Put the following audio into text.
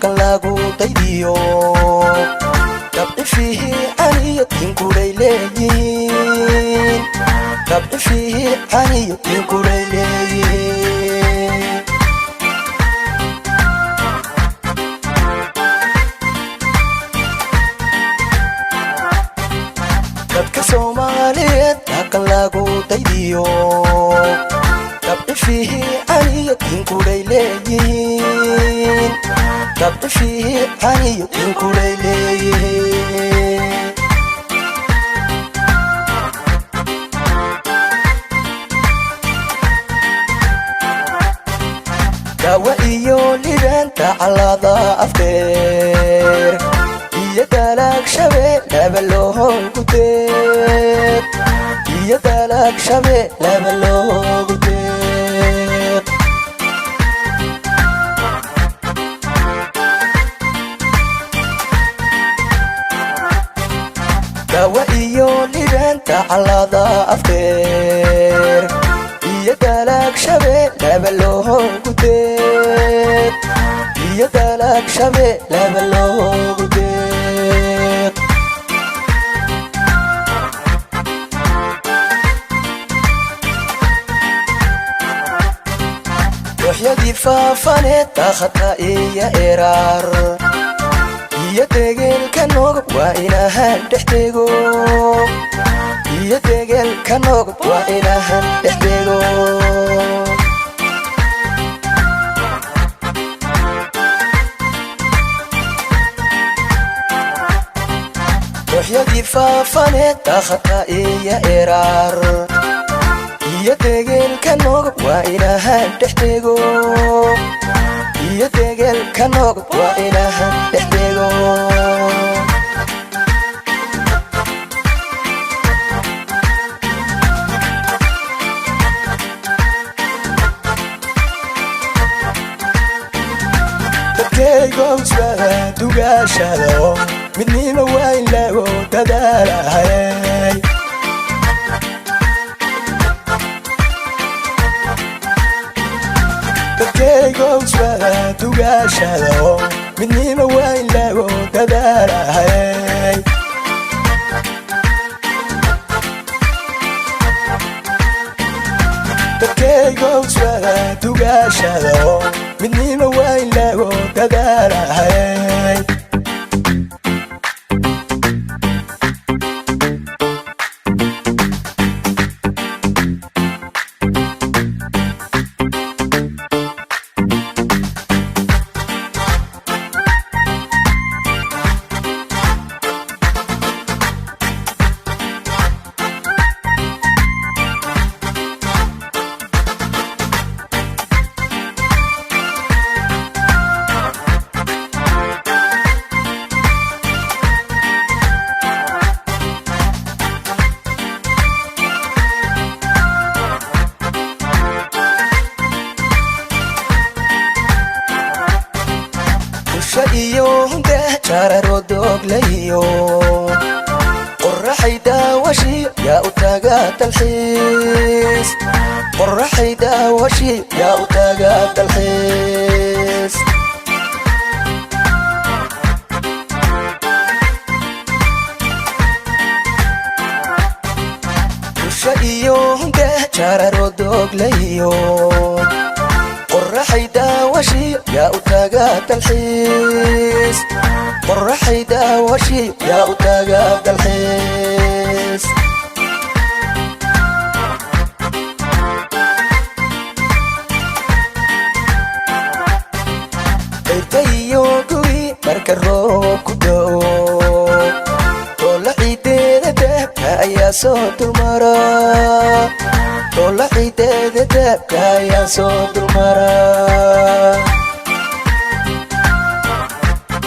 lagu daydiyo gabdho fiicaniyo dinkuray leeyihiin gabdho fiicaniyo dinkuray leeyihiin dadka Soomaaliyeed halkan lagu daydiyo gabdho fiicaniyo dinkuray leeyihiin gabdho fiicaniyo dinkuray leeyihiin dawa iyo libaanta calada afkeer iyo dalag shabeellaba loogu deeq iyo dalag shabeellaba loogu deeq dawa iyo libaanta calada afkeer iyo dalag shabeellaba loogu deeq iyo dalag shabeellaba loogu deeq waxyadii faafaneed daaqata iyo eraar iyo deegeelka noogab waa inahan dhex dego iyo deegeelka noogab waa inahan dhex dego waxyadii faafaneed daaqata iyo eraar iyo deegeelka noogab waa inahan dhex dego iyo deegeelka noogab waa inahan dhex dego dadkaygowsbaa dugaashado midnima waa in lagu dadaalahay dadkaygowsbaa dugaashado midnima waa in lagu dadaalahay dadkaygowsbaa dugaashado midnima waa in lagu dadaalahay iyo hunde jararo doglayo qorraxay daawashi yaa u taaga dalxiis qorraxay daawashi yaa u taaga dalxiis iyo hunde jararo doglayo qorraxay daawashi yaa u taaga dalxiis qorraxay daawashi yaa u taaga dalxiis qaybta iyo gugi marka roob ku da'o toolla ciideeda dahabka ayaa soo dulmara toolla ciideeda dahabka ayaa soo dulmara